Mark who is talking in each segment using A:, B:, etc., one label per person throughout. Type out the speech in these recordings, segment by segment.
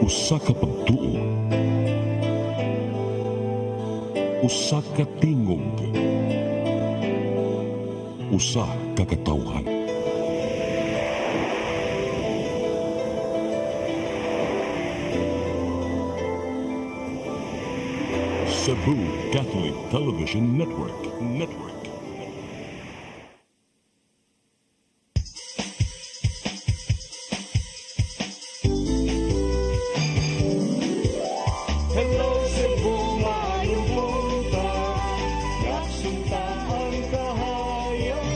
A: Usa ka pagtuo, usa ka tingog, usa ka katawhan. Cebu Catholic Television Network.
B: Hello Cebu, maayong buntag. Nagsunta ang kahayag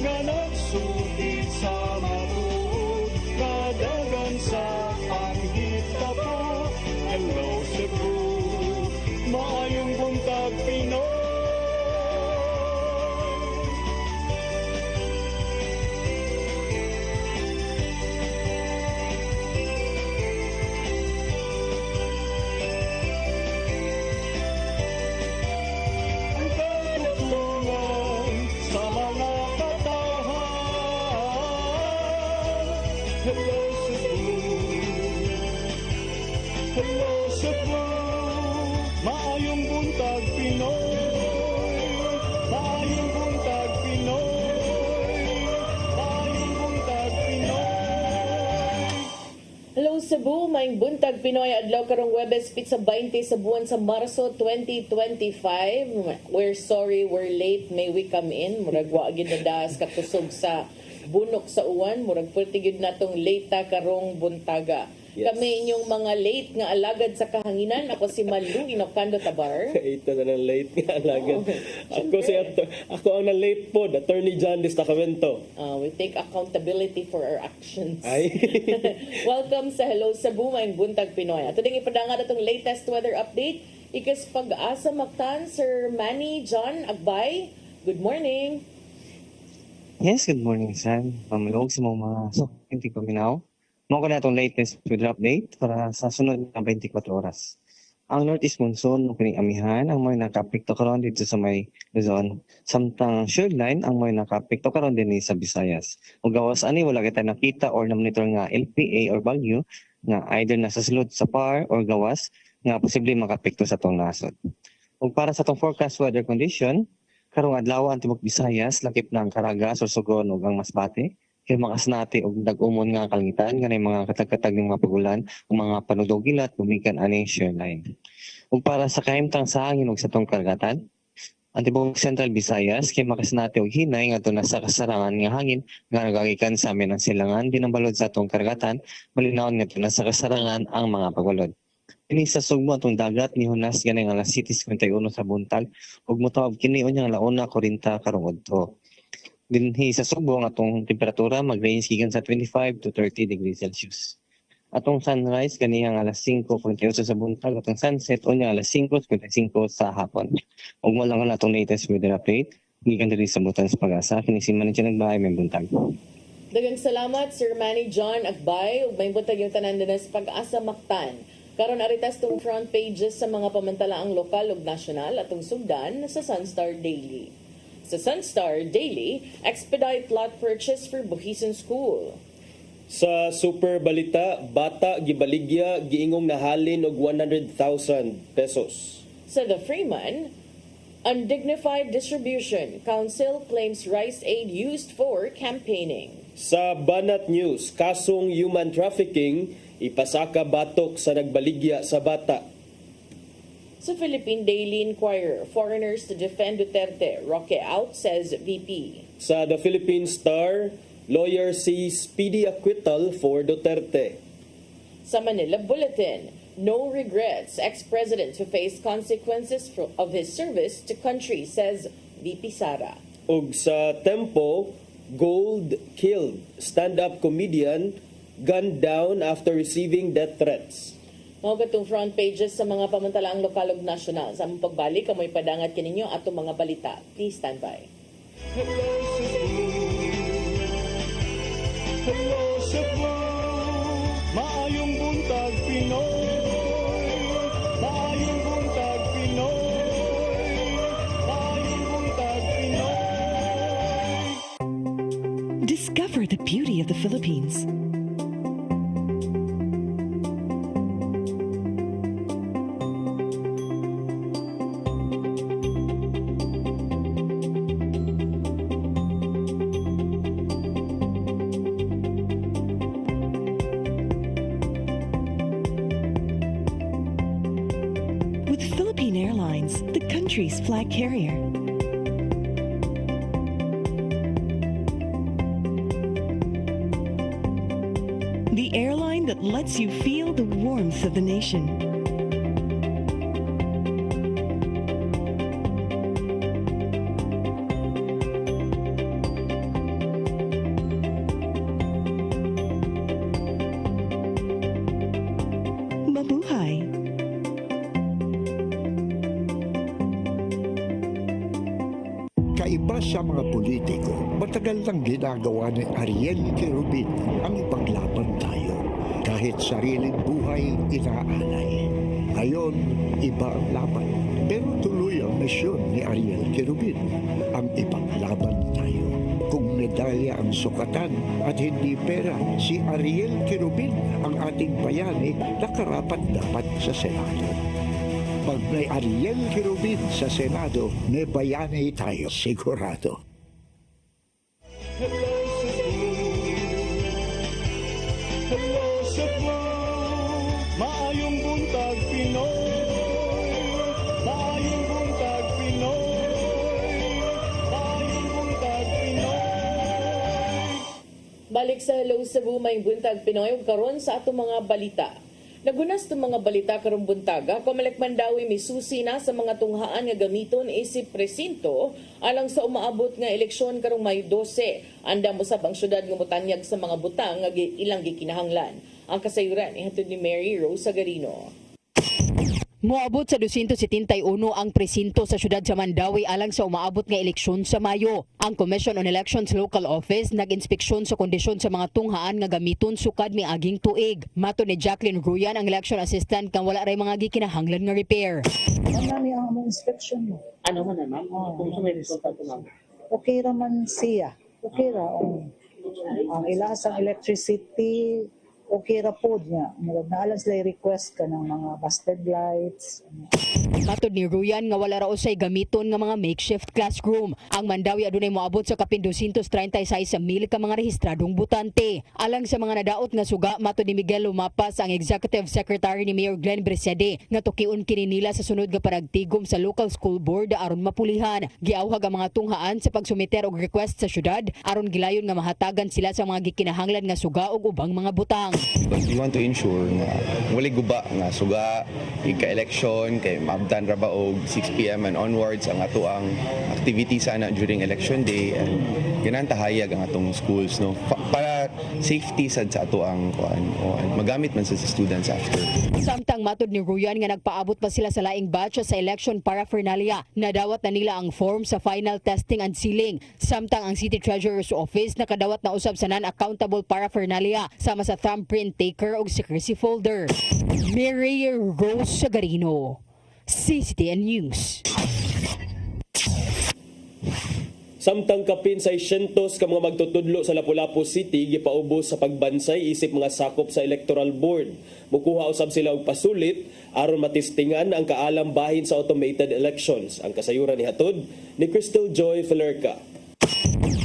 B: nga nagsulid sa matuod, kadagan sa panghita po. Hello Cebu, maayong buntag Pinoy. Ang katutulungan sa mga katawhan. Hello Cebu, hello Cebu, maayong buntag Pinoy, maayong buntag Pinoy, maayong buntag Pinoy.
C: Hello Cebu, maing buntag Pinoy adlaw karong Huwebes pitsa 20 sa buwan sa Marso 2025. We're sorry, we're late, may we come in. Murag wa gid na das kakusog sa bunok sa uwan, murag pulti gyud natong late ta karong buntaga.
D: Yes.
C: Kami inyong mga late nga alagad sa kahanginan. Ako si Malu Inokando Tabar.
D: Ito na ng late nga alagad.
C: Oh,
D: Ako ang na-late po, Attorney John Destacamento.
C: We take accountability for our actions.
D: Ay.
C: Welcome sa Hello Cebu, maing buntag Pinoy. Ato ding ipadangat atong latest weather update. Ikas pag-asa Mactan, Sir Manny John Agbay. Good morning.
E: Yes, good morning, Sam. Pamaluog sa mga hindi ko minaw. Mako na itong latest weather update para sa sunod na 24 oras. Ang northeast monsoon o kining amihan ang may nakapikto karon dito sa may Luzon. Samtang shoreline ang may nakapikto karon din sa Visayas. Ug gawas ani wala kita nakita or na-monitor nga LPA or bagyo nga either nasa sulod sa par or gawas nga posible makapikto sa tong nasod. Ug para sa tong forecast weather condition, karong adlaw ang tibok Visayas lakip na ang Caraga, Sorsogon ug ang Masbate. Kaya makasnati og dag-umon nga kalangitan nga mga katag-katag ng mga pagulan ug mga panudogilat gumikan ani shoreline. Ug para sa kahimtang sa hangin ug sa tong karagatan, ang tibok Central Visayas kay makasnati og hinay ngadto na sa kasarangan nga hangin nga nagagikan sa amin ang silangan dinambalod sa tong karagatan, malinawon ngadto na sa kasarangan ang mga pagulod. Kini sa sugmo atong dagat ni Hunas ganing alas 7:51 sa buntag ug motawag kini unya nga launa 40 karong adto. Dinhi sa Subo ang atong temperatura mag-range gikan sa 25 to 30 degrees Celsius. Atong sunrise kaniyang alas 5:48 sa buntag, atong sunset unya alas 5:55 sa hapon. Ug mo lang ang atong latest weather update gikan diri sa Butang sa Pag-asa kini si Manny Nagbahay may buntag.
C: Daghang salamat Sir Manny John Agbay ug may buntag yung tanan dinhi sa Pag-asa Mactan. Karon aritas tong front pages sa mga pamantalaang lokal ug nasyonal atong sugdan sa Sunstar Daily. Sa Sunstar Daily, expedite lot purchase for Buhisan School.
D: Sa Super Balita, bata gibaligya giingong nahalin og 100,000 pesos.
C: Sa The Freeman, undignified distribution. Council claims rice aid used for campaigning.
D: Sa Banat News, kasong human trafficking ipasaka batok sa nagbaligya sa bata.
C: Sa Philippine Daily Inquirer, foreigners to defend Duterte. Roque out, says VP.
D: Sa The Philippine Star, lawyer sees speedy acquittal for Duterte.
C: Sa Manila Bulletin, no regrets. Ex-president to face consequences of his service to country, says VP Sara.
D: Ug sa Tempo, Gold killed stand-up comedian gunned down after receiving death threats.
C: Mga gatong front pages sa mga pamantalaang lokal ug nasyonal. Sa among pagbalik, kamoy padangat kininyo atong mga balita. Please stand by.
B: Hello Cebu, hello Cebu, maayong buntag Pinoy, maayong buntag Pinoy, maayong buntag Pinoy.
F: Discover the beauty of the Philippines. country's flag carrier. The airline that lets you feel the warmth of the nation. Mabuhay!
G: Kaiba sa mga politiko, matagal nang ginagawa ni Ariel Querubin ang ipaglaban tayo. Kahit sariling buhay inaalay. Ngayon, iba ang laban. Pero tuloy ang misyon ni Ariel Querubin, ang ipaglaban tayo. Kung medalya ang sukatan at hindi pera, si Ariel Querubin ang ating bayani na karapat dapat sa Senado. Pag may Ariel Querubin sa Senado, may bayani tayo sigurado.
B: Hello Cebu, maayong buntag Pinoy, maayong buntag Pinoy, maayong buntag Pinoy.
C: Balik sa Hello Cebu, may buntag Pinoy ug karon sa atong mga balita. Nagunas itong mga balita karong buntaga, Comelec Mandawi misusi na sa mga tunghaan nga gamiton isip presinto alang sa umaabot nga eleksyon karong Mayo 12. Andam usab ang syudad nga motanyag sa mga butang nga ilang gikinahanglan. Ang kasayuran ihatod ni Mary Rose Sagarino.
H: Moabot sa 271 ang presinto sa syudad sa Mandawi alang sa umaabot nga eleksyon sa Mayo. Ang Commission on Elections Local Office nag-inspeksyon sa kondisyon sa mga tunghaan nga gamiton sukad miaging tuig. Mato ni Jacqueline Ruyan, ang election assistant, kang wala ray mga gikinahanglan nga repair.
I: Ano ang among inspection mo?
J: Ano man ma'am? Kung may resulta to ma'am.
I: Okay raman siya. Okay ra. Ang ilasang electricity, okay ra po niya. Naalang sila request ka ng mga busted lights.
H: Matod ni Ruyan nga wala raw say gamiton nga mga makeshift classroom. Ang Mandawi adunay moabot sa kapin 236,000 ka mga rehistradong butante. Alang sa mga nadaot nga suga, matod ni Miguel Lumapas, ang Executive Secretary ni Mayor Glenn Bresede, nga tukiun kini nila sa sunod nga panagtigom sa local school board aron mapulihan. Giawhag ang mga tunghaan sa pagsumiter og request sa syudad aron gilayon nga mahatagan sila sa mga gikinahanglan nga suga ug ubang mga butang.
K: We want to ensure na wala guba nga suga ika-election kay maabdan ra ba og 6 p.m. and onwards ang ato ang activity sana during election day, and ginantahayag ang atong schools no para safety sad sa ato ang magamit man sa students after.
H: Samtang matod ni Ruyan nga nagpaabot pa sila sa laing batch sa election paraphernalia, nadawat na nila ang form sa final testing and sealing. Samtang ang City Treasurer's Office nakadawat na usab sa non-accountable paraphernalia sama sa thumbprint taker ug secrecy folder. Mary Rose Sagarino, CCTN News.
D: Samtang kapin sa 600 ka mga magtutudlo sa Lapu-Lapu City gipaubos sa pagbansay isip mga sakop sa electoral board. Mukuha usab sila og pasulit aron matistingan ang kaalam bahin sa automated elections. Ang kasayuran ni hatod ni Crystal Joy Felerca.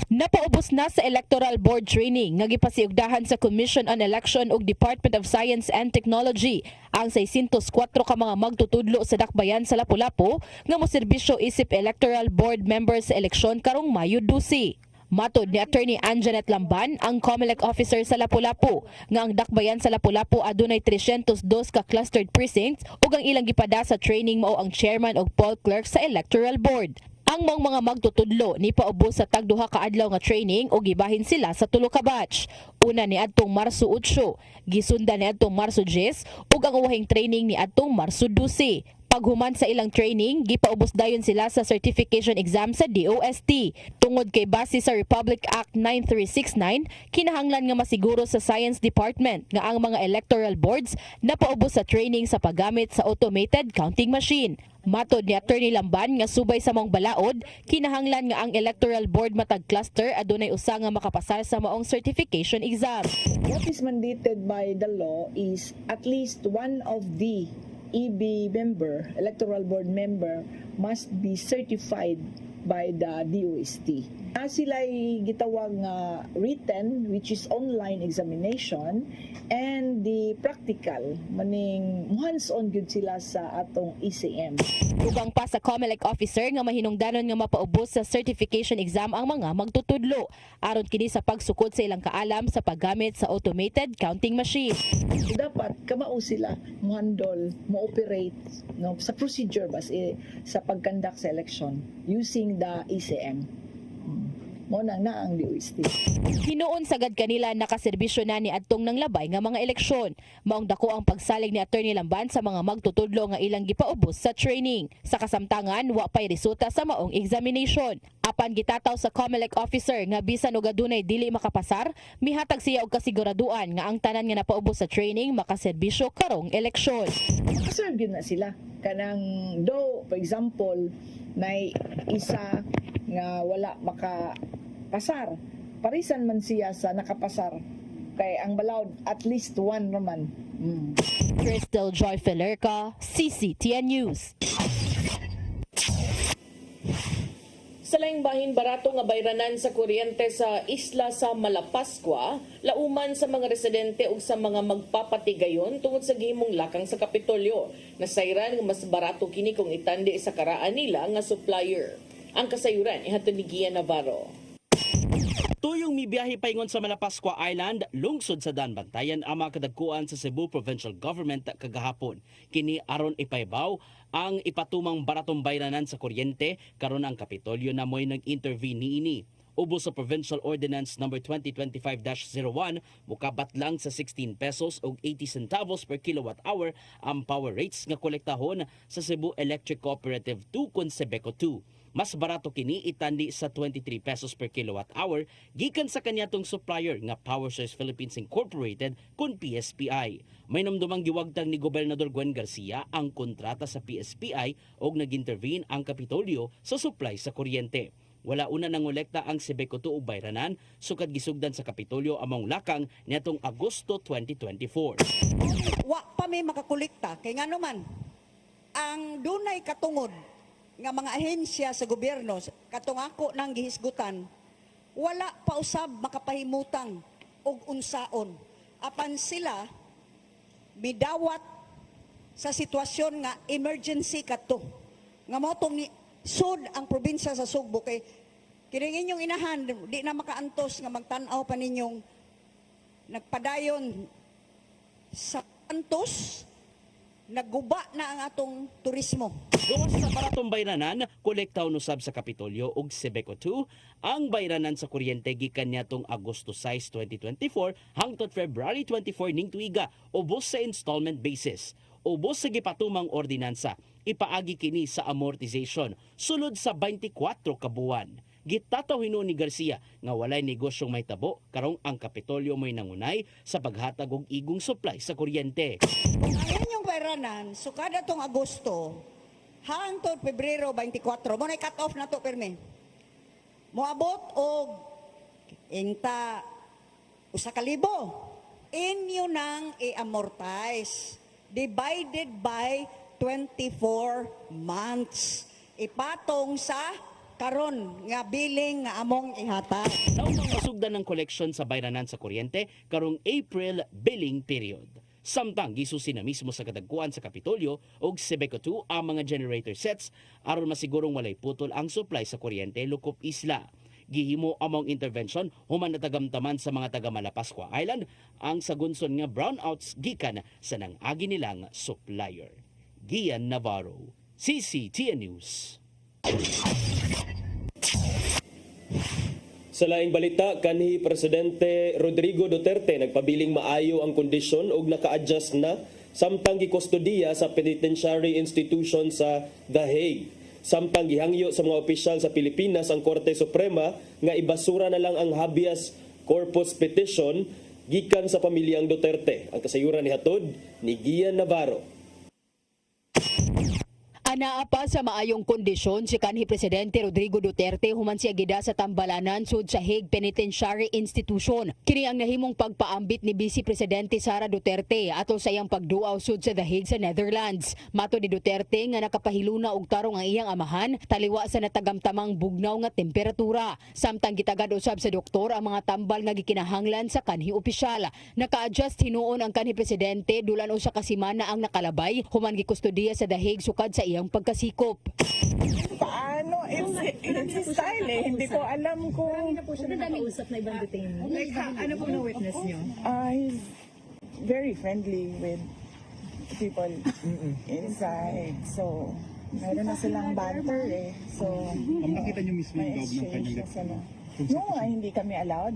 H: Napaubos na sa Electoral Board training nga gipasiugdahan sa Commission on Election ug Department of Science and Technology ang 604 ka mga magtutudlo sa dakbayan sa Lapu-Lapu nga moserbisyo isip Electoral Board members sa eleksyon karong Mayo 12. Matod ni Attorney Anjanet Lamban, ang Comelec officer sa Lapu-Lapu, nga ang dakbayan sa Lapu-Lapu adunay 302 ka clustered precincts ug ang ilang gipada sa training mao ang chairman ug poll clerk sa Electoral Board. Ang mga magtutudlo ni paubos sa tagduha ka adlaw nga training o gibahin sila sa tulo ka batch. Una ni adtong Marso 8, gisundan ni adtong Marso 10 ug ang uwahing training ni adtong Marso 12. Paghuman sa ilang training, gipaubos dayon sila sa certification exam sa DOST. Tungod kay base sa Republic Act 9369, kinahanglan nga masiguro sa Science Department nga ang mga electoral boards napaubos sa training sa paggamit sa automated counting machine. Matod ni Attorney Lamban nga subay sa mong balaod, kinahanglan nga ang electoral board matag cluster adunay usa nga makapasar sa maong certification exam.
I: What is mandated by the law is at least one of the EB member, electoral board member, must be certified by the DOST. Sila'y gitawag nga written, which is online examination, and the practical, maning hands-on gyud sila sa atong ECM.
H: Dugang pa sa COMELEC officer nga mahinungdanon nga mapaubos sa certification exam ang mga magtutudlo aron kini sa pagsukod sa ilang kaalam sa paggamit sa automated counting machine.
I: Dapat kamao sila mo-handle, mo-operate no, sa procedure sa pag-conduct sa election using the ECM. Mo nang ang DOST.
H: Hinuon sagad kanila nakaserbisyo na ni adtong ng labay nga mga eleksyon. Maong dako ang pagsalig ni Attorney Lamban sa mga magtutudlo nga ilang gipaubos sa training. Sa kasamtangan, wa pay resulta sa maong examination. Apan gitataw sa COMELEC officer nga bisan og adunay dili makapasar, mihatag siya og kasiguraduan nga ang tanan nga napaubos sa training makaserbisyo karong eleksyon.
I: Makaserve yun na sila. Kanang do, for example, may isa nga wala makapasar. Parisan man siya sa nakapasar. Kay ang balawd, at least one naman.
H: Crystal Joy Felerca, CCTN News.
C: Sa laing bahin barato nga bayranan sa kuryente sa isla sa Malapascua, lauman sa mga residente ug sa mga magpapatigayon tungod sa gihimong lakang sa Kapitolyo. Nasayran nga mas barato kini kung itandi sa karaan nila nga supplier. Ang kasayuran ihatod ni Gian Navarro.
J: Tuyong mibiyahe paingon sa Malapascua Island, lungsod sa Danbantayan ang mga kadagkuan sa Cebu Provincial Government kagahapon. Kini aron ipaibaw ang ipatumang baratong bayranan sa kuryente karon ang Kapitolyo na mo'y nag-intervene niini. Ubos sa Provincial Ordinance No. 2025-01, mukabat lang sa 16 pesos o 80 centavos per kilowatt hour ang power rates nga kolektahon sa Cebu Electric Cooperative 2 kon Sebeco 2. Mas barato kini itandi sa 23 pesos per kilowatt hour gikan sa kanyatong supplier nga Power Source Philippines Incorporated kun PSPI. May namdumang giwagtang ni Gobernador Gwen Garcia ang kontrata sa PSPI og nag-intervene ang Kapitolyo sa supply sa kuryente. Wala una nangolekta ang Sebeco 2 ug bayranan sukad gisugdan sa Kapitolyo among lakang niadtong Agosto 2024.
L: Wa pa may makakolekta kay ngano man ang dunay katungod nga mga ahensya sa gobyerno katong ako nang gihisgutan wala pa usab makapahimutang og unsaon apan sila midawat sa sitwasyon nga emergency kadto nga motong ni sud ang probinsya sa Sugbo kay kining inyong inahan di na makaantos nga magtan-aw pa ninyong nagpadayon sa antos nagguba na ang atong turismo.
J: Duwas sa baratong bayranan, kolektaw nusab sa Kapitolyo ug Sebeco 2 ang bayranan sa kuryente gikan niadtong Agosto 6, 2024 hangtod February 24 ning tuiga ubos sa installment basis. Ubos sa gipatumang ordinansa, ipaagi kini sa amortization sulod sa 24 ka buwan. Gitataw hinuon ni Garcia nga walay negosyong may tabo karong ang Kapitolyo may nangunay sa paghatag og igong supply sa kuryente.
L: Kung ayan yung bayranan, so kada tong Agosto, hangtod Pebrero 24, mo na cut off na to perme. Moabot og ingta usa ka libo. Inyo nang i-amortize divided by 24 months. Ipatong sa karon nga billing nga among ihatag.
J: Naunang masugdan ng koleksyon sa bayranan sa kuryente karong April billing period. Samtang gisusi na mismo sa kadagkuan sa Kapitolyo og Sebeco 2 ang mga generator sets aron masigurong walay putol ang supply sa kuryente lukop isla. Gihimo among intervention human natagamtaman sa mga taga Malapascua Island ang sagunson nga brownouts gikan sa nangagi nilang supplier. Gian Navarro, CCTN News.
D: Sa laing balita, kanhi Presidente Rodrigo Duterte nagpabiling maayo ang kondisyon ug naka-adjust na samtang gikustodiya sa penitentiary institution sa The Hague. Samtang gihangyo sa mga opisyal sa Pilipinas ang Korte Suprema nga ibasura na lang ang habeas corpus petition gikan sa pamilyang Duterte. Ang kasayuran ni hatod ni Gian Navarro.
H: Anaa pa sa maayong kondisyon si kanhi Presidente Rodrigo Duterte human siya gida sa tambalanan sud sa Hague Penitentiary Institution. Kini ang nahimong pagpaambit ni Vice Presidente Sara Duterte atol sa iyang pagduaw sud sa The Hague sa Netherlands. Mato ni Duterte nga nakapahiluna og tarong ang iyang amahan taliwa sa natagamtamang bugnaw nga temperatura. Samtang gitagad usab sa doktor ang mga tambal nga gikinahanglan sa kanhi opisyal. Naka-adjust hinuon ang kanhi Presidente dulan usa ka semana ang nakalabay human gikustudiya sa The Hague sukad sa iyang pagkasikop.
I: Paano? It's his style eh. Hindi ko alam kung...
M: Ano po siya nakakausap na ibang detainee? Like, ano po na-witness niyo?
I: He's very friendly with people inside. So, meron na silang banter eh. So,
B: Nakita niyo mismo yung loob ng kanyang
I: No, hindi kami allowed.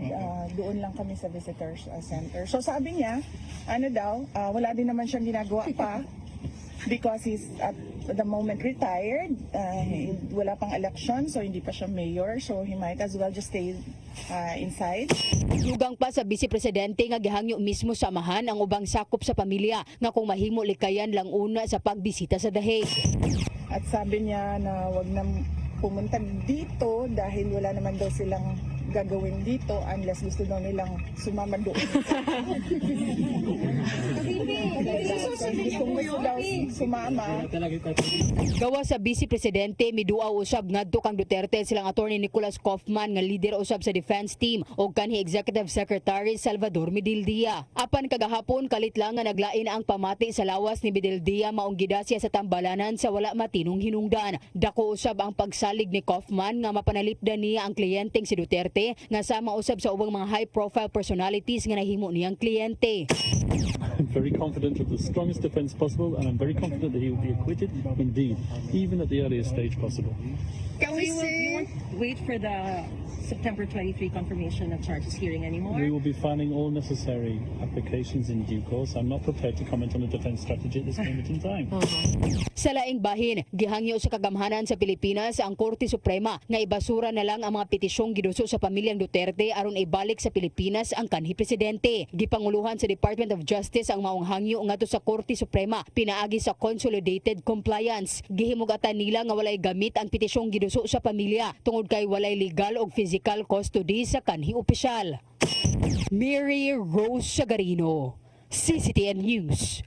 I: Doon lang kami sa visitors center. So sabi niya, wala din naman siyang ginagawa pa because he's at the moment retired. Wala pang election, so hindi pa siya mayor. So he might as well just stay inside.
H: Dugang pa sa Vice Presidente nga gihangyo mismo sa amahan ang ubang sakop sa pamilya nga kung mahimo likayan lang una sa pagbisita sa The Hague.
I: At sabi niya na wag na pumunta dito dahil wala naman daw silang gagawin dito unless gusto daw nilang sumama doon. Kung gusto daw sumama.
H: Gawa sa Vice Presidente, miduaw usab ngadto kang Duterte silang attorney Nicolas Kaufman nga leader usab sa defense team o kanhi Executive Secretary Salvador Medildia. Apan kagahapon kalit lang nga naglain ang pamati sa lawas ni Medildia maong gidasya sa tambalanan sa wala matinong hinungdan. Dako usab ang pagsalig ni Kaufman nga mapanalipdan niya ang kliyenteng si Duterte nga sama usab sa ubang mga high-profile personalities nga nahimo niyang kliyente.
B: I'm very confident of the strongest defense possible, and I'm very confident that he will be acquitted, indeed, even at the earliest stage possible.
M: Can we you won't wait for the September 23 confirmation of charges hearing anymore?
B: We will be filing all necessary applications in due course. I'm not prepared to comment on the defense strategy at this moment in time.
H: Sa laing bahin, gihangyo sa kagamhanan sa Pilipinas ang Korte Suprema nga ibasura na lang ang mga petisyong giduso sa pamilyang Duterte aron ibalik sa Pilipinas ang kanhi presidente. Gipanguluhan sa Department of Justice ang maong hangyo ngadto sa Korte Suprema pinaagi sa consolidated compliance. Gihimugatan nila nga walay gamit ang petisyong giduso sa pamilya tungod kay walay legal o physical custody sa kanhi opisyal. Mary Rose Sagarino, CCTN News.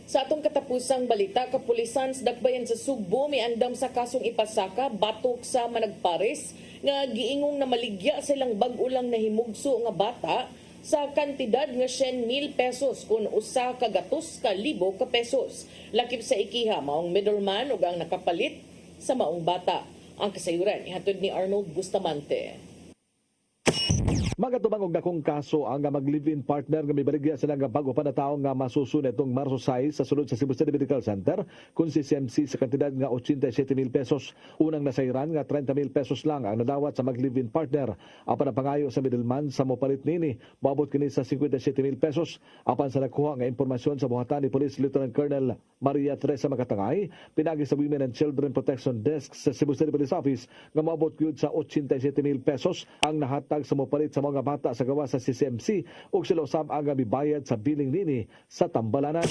C: Sa atong katapusang balita, kapulisan sa Dakbayan sa Sugbo miandam sa kasong ipasaka batok sa managpares nga giingong na maligya silang bag-o lang na himugso nga bata sa kantidad nga 100,000 pesos kun usa ka gatos ka libo ka pesos. Lakip sa ikiha maong middleman ug ang nakapalit sa maong bata. Ang kasayuran ihatod ni Arnold Bustamante.
N: Magatubang og dakong kaso ang mag-live-in partner nga mibaligya sila nga bag-o pa na tawo nga masusun itong Marso 6 sa sulod sa Cebu City Medical Center kun si CMC sa kantidad nga 87,000 pesos. Unang nasayran nga 30,000 pesos lang ang nadawat sa mag-live-in partner. Apan ang pangayo sa middleman sa mopalit nini moabot kini sa 57,000 pesos. Apan sa nakuha nga impormasyon sa buhatan ni Police Lieutenant Colonel Maria Teresa Makatangay pinagi sa Women and Children Protection Desk sa Cebu City Police Office nga moabot gyud sa 87,000 pesos ang nahatag sa mopalit sa mga bata sa gawa sa CCMC ug sila usab ang bibayad sa billing nini sa tambalanan.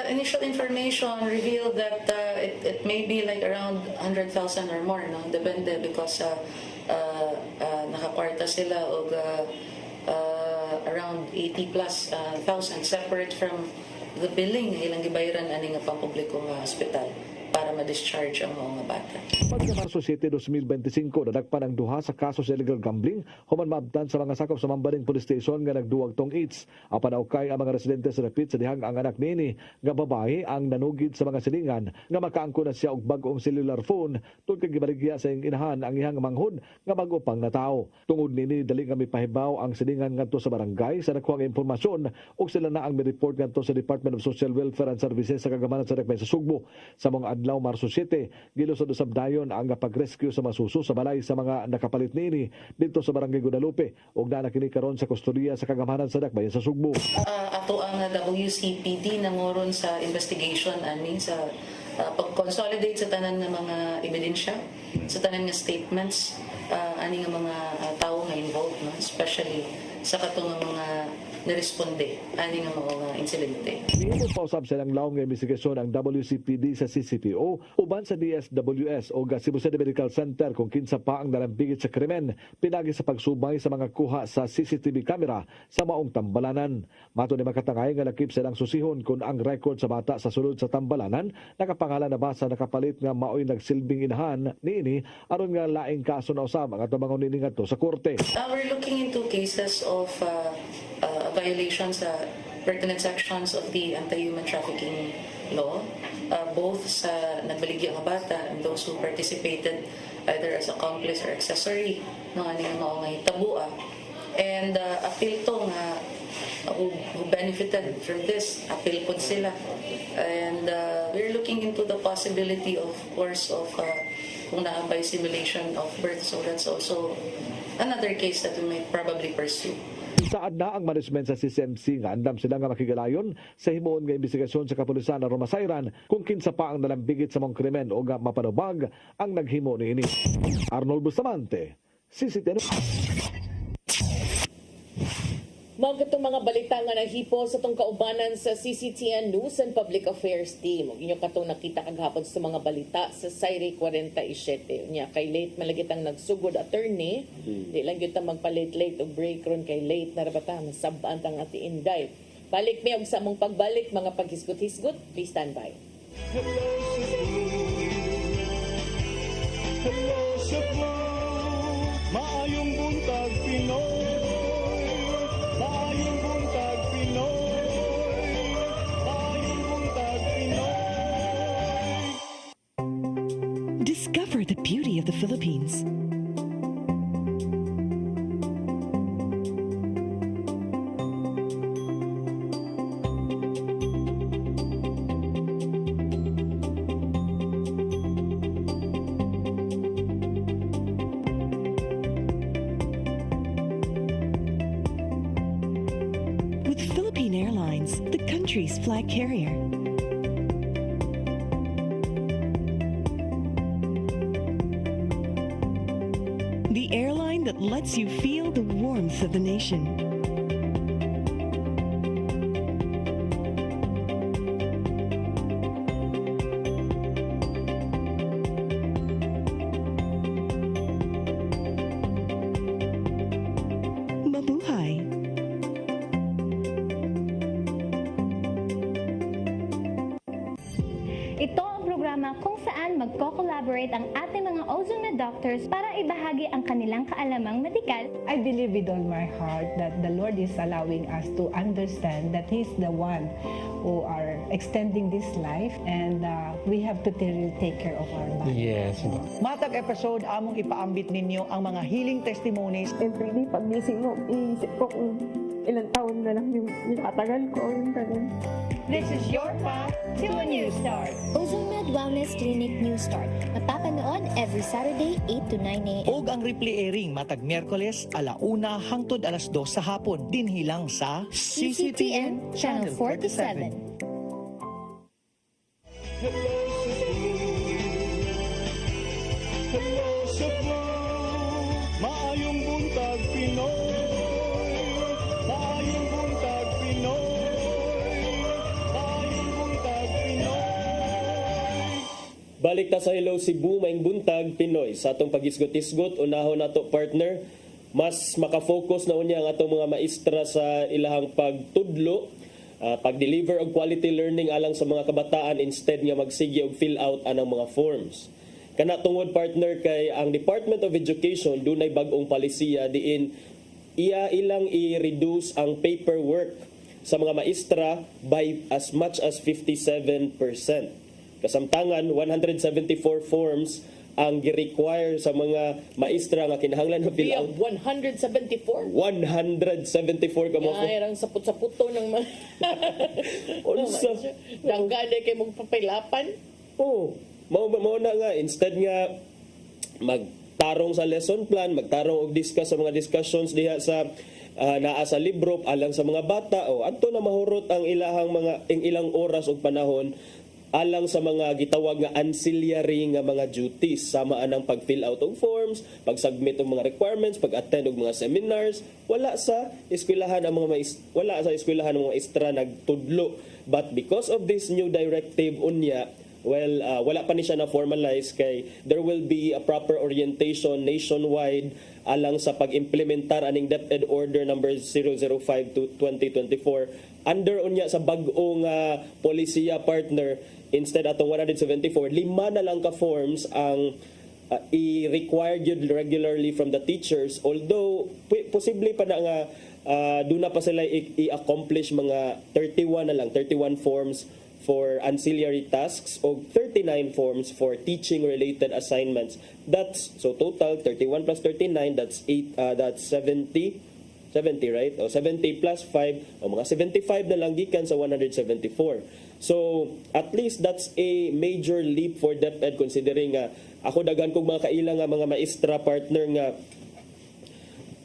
O: Initial information revealed that it may be like around 100,000 or more, no? Depende because nakakwarta sila og around 80 plus thousand separate from the billing ilang gibayaran ani nga pampubliko nga hospital para ma-discharge ang mga bata.
N: Pagka Marso 7, 2025, nadagpan ang duha sa kaso sa illegal gambling human maabtan sa mga sakop sa Mambaling Police Station nga nagduwag tong AIDS. Apan ukay ang mga residente sa Rapid sa dihang ang anak nini nga babae ang nanugid sa mga silingan nga makaangko na siya og bag-ong cellular phone tungod kay gibaligya sa iyang inahan ang ihang manghud nga bag-o pang natawo. Tungod nini dali nga mipahibaw ang silingan ngadto sa barangay sa nakuha nga impormasyon ug sila na ang mi-report ngadto sa Department of Social Welfare and Services sa kagamanan sa Dakbayan sa Sugbo. Sa mga adlaw Marso 7, gilusod usab dayon ang pag-rescue sa masuso sa balay sa mga nakapalit nini dito sa Barangay Guadalupe ug na kini karon sa kustodiya sa kagamanan sa Dakbayan sa Sugbo.
O: Ato ang WCPD nangoron sa investigation ani sa pag-consolidate sa tanan ng mga ebidensya, sa tanan nga statements ani nga mga tawo nga involved, no? Especially sa katong mga niresponde ani nga mga insidente.
N: Nihimong pausab silang laom nga investigasyon ang WCPD sa CCPO uban sa DSWS o Cebu City Medical Center kung kinsa pa ang nalambigit sa krimen pinagi sa pagsubay sa mga kuha sa CCTV camera sa maong Tambalanan. Mato ni makatangay nga nakip silang susihon kung ang record sa bata sa sulod sa Tambalanan nakapangalan na ba sa nakapalit nga maoy nagsilbing inahan niini aron nga laing kaso na usab ang atabangon niini ngadto sa korte.
O: We're looking into cases of violation sa pertinent sections of the anti-human trafficking law, both sa nagbaligya nga bata and those who participated either as accomplice or accessory ng aning mga hitabua. And appeal to nga who benefited from this, appeal po sila. And we're looking into the possibility, of course, of kung naabay simulation of birth. So that's also another case that we may probably pursue.
N: Saad na ang management sa CCMC nga andam sila nga makigalayon sa himuon nga investigasyon sa kapulisan na Romasayran kung kinsa pa ang nalambigit sa mong krimen o nga mapanubag ang naghimo niini. Arnold Bustamante, CCTV.
C: Mao katong mga balita nga nahipo sa tong kaubanan sa CCTN News and Public Affairs Team. Inyo katong nakita kagahapon sa mga balita sa Sayre 47. Nya kay late malagit ang nagsugod attorney. Di lang gyud ta magpa-late og break ron kay late na rabata masab-an tang ati Inday. Balik mi og sa among pagbalik mga paghisgot-hisgot. Please stand by.
P: Hello Cebu, maayong buntag Pinoy. Maayong buntag Pinoy. Maayong buntag Pinoy.
F: Discover the beauty of the Philippines. With Philippine Airlines, the country's flag carrier. The airline that lets you feel the warmth of the nation. Mabuhay!
Q: Ito ang programa kung saan magko-collaborate ang ating mga ozone doctors para ibahagi ang kanilang kaalamang medikal.
I: I believe with all my heart that the Lord is allowing us to understand that He's the one who are extending this life and we have to really take care of our body.
R: Yes. Matag episode among ipaambit ninyo ang mga healing testimonies.
S: Every day pag gising mo, iisip ko kung ilang taon na lang yung katagal ko. Yung ganun.
Q: This is your path to a new start.
T: OzoMed Wellness Clinic New Start. Mapapanood every Saturday 8 to 9 a.m.
R: Og ang replay airing matag Miyerkules 1:00 hangtod 2:00 sa hapon dinhilang sa
T: CCTN Channel 47.
P: Hello Cebu. Hello Cebu. Maayong buntag Pinoy. Maayong buntag Pinoy. Maayong buntag Pinoy.
D: Balik ta sa Hello Cebu, maing buntag Pinoy. Sa atong paghisgot-hisgot, unahon nato partner, mas makafocus na unya ang atong mga maestra sa ilahang pagtudlo, pag-deliver og quality learning alang sa mga kabataan instead nga magsige og fill out anang mga forms. Kana tungod partner kay ang Department of Education dunay bag-ong palisiya diin ilang i-reduce ang paperwork sa mga maestra by as much as 57%. Kasamtangan 174 forms ang gi-require sa mga maestra nga kinahanglan na fill out.
C: 174?
D: 174 ka mo.
C: Yarang saput-saputo ng mga...
D: Unsa?
C: Danggade kay mong papailapan?
D: Oo. Mao na nga. Instead nga magtarong sa lesson plan, magtarong og discuss sa mga discussions diha sa naa sa libro alang sa mga bata o adto na mahurot ang ilang oras og panahon alang sa mga gitawag nga ancillary nga mga duties, sama anang pag-fill out og forms, pag-submit og mga requirements, pag-attend og mga seminars. Wala sa eskwelahan ang mga maestra nagtudlo. But because of this new directive unya, well, wala pa ni siya na formalize kay there will be a proper orientation nationwide alang sa pag-implementar aning DepEd Order number 005 to 2024 under unya sa bag-ong polisiya partner. Instead atong 174, 5 na lang ka forms ang i-required yun regularly from the teachers, although posible pa na nga doon na pa sila i-accomplish mga 31 forms for ancillary tasks o 39 forms for teaching related assignments. That's so total 31 plus 39, that's 70, right? O 70 plus 5, o mga 75 na lang gikan sa 174. So at least that's a major leap for DepEd, considering ako daghan kog mga kailang nga mga maestra partner nga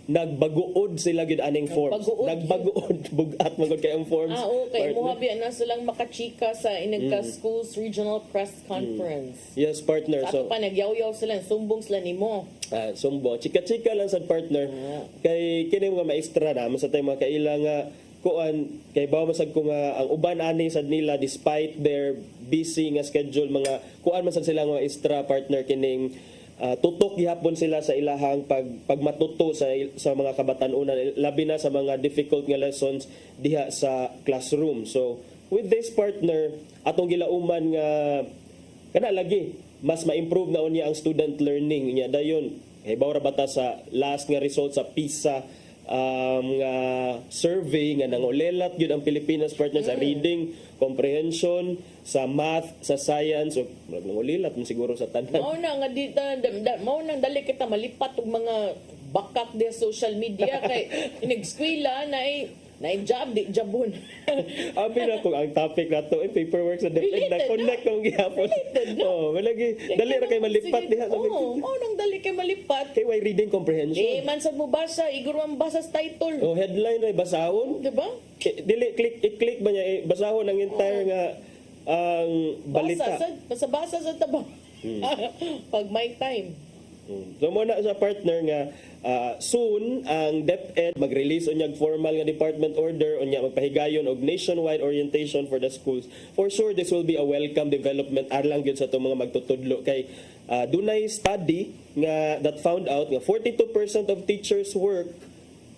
D: nagbaguod sila gid aning forms. Nagbaguod bugat magod kay ang forms.
C: Okay. Muhabi na silang makachika sa Inagka Schools Regional Press Conference.
D: Yes, partner.
C: Sa ato pa nagyaw-yaw sila, sumbong sila nimo.
D: Sumbong. Chika-chika lang sa partner. Kay kini mga maestra na sa tay mga kailang kuan kay bawa masag ko nga ang uban ani sad nila despite their busy nga schedule, mga kuan man sad sila nga maestra partner kining tutok gihapon sila sa ilahang pagmatuto sa mga kabatan-unan, labi na sa mga difficult nga lessons diha sa classroom. So with this partner atong gilauman nga kana lagi mas ma-improve na unya ang student learning niya dayon. Kay bawa ra bata sa last nga result sa PISA nga survey nga nangulelat yun ang Pilipinas partner sa reading comprehension, sa math, sa science, o nangulelat mo siguro sa tanan.
C: Mao na nga mao nang dali kita malipat og mga bakak de social media kay inegskwela na job di jabon.
D: Abi na kung ang topic nato paperwork sa DepEd na connect kung gihapon. Malagi dali ra kay malipat diha sa
C: mao nang dali kay malipat
D: kay way reading comprehension.
C: Man sad mo basa iguro ang basa sa title.
D: Headline ray basahon,
C: di ba?
D: Dili i-click ba niya basahon ang entire nga ang balita.
C: Basa sa tabang. Pag may time.
D: So muna sa partner nga soon ang DepEd mag-release unyag formal nga department order unya magpahigayon og nationwide orientation for the schools. For sure this will be a welcome development alang gyud sa itong mga magtutudlo kay dunay study nga that found out nga 42% of teachers work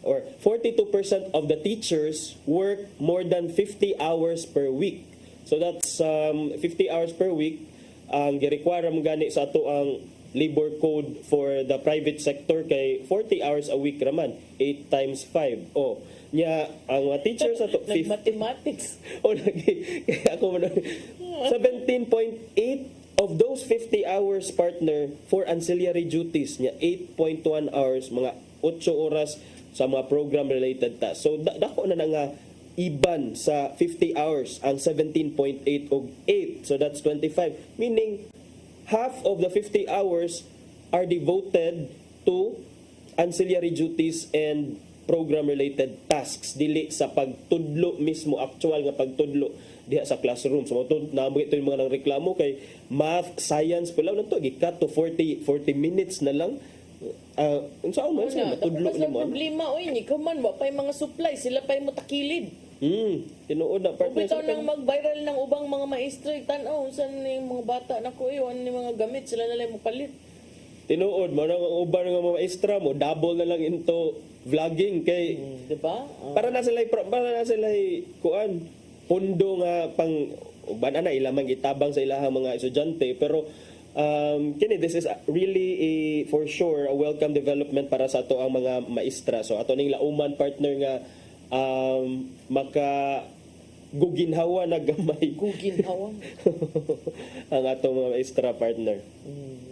D: or 42% of the teachers work more than 50 hours per week. So that's 50 hours per week ang gi-require mo gani sa ato ang labor code for the private sector kay 40 hours a week raman, 8 times 5. Nya ang mga teachers ato
C: mathematics.
D: Lagi kaya ako 17.8 of those 50 hours partner for ancillary duties nya 8.1 hours, mga 8 oras sa mga program related tasks. So dako na nga iban sa 50 hours ang 17.8 og 8. So that's 25. Meaning half of the 50 hours are devoted to ancillary duties and program-related tasks, dili sa pagtudlo mismo, actual nga pagtudlo diha sa classroom. So naamog ito yung mga nang reklamo kay math, science, pala na to, gikat to 40 minutes na lang. Unsa man sa matudlo ni mo?
C: Problema ni kaman wa pay mga supply, sila pay mo takilid.
D: Tinuod na partner.
C: Bitaw nang mag-viral ng ubang mga maestro, tan-aw saan yung mga bata nako iwan ni mga gamit sila na lang mo palit.
D: Tinuod mo nang uban nga mga maestra mo, double na lang into vlogging kay
C: di ba?
D: Para na sila kuan pundo nga pang uban na ilamang itabang sa ilahang mga estudyante, pero kini this is really for sure a welcome development para sa ato ang mga maestra. So ato ning lauman partner nga maka guginhawa na gamay.
C: Guginhawa.
D: ang atong mga maestra partner.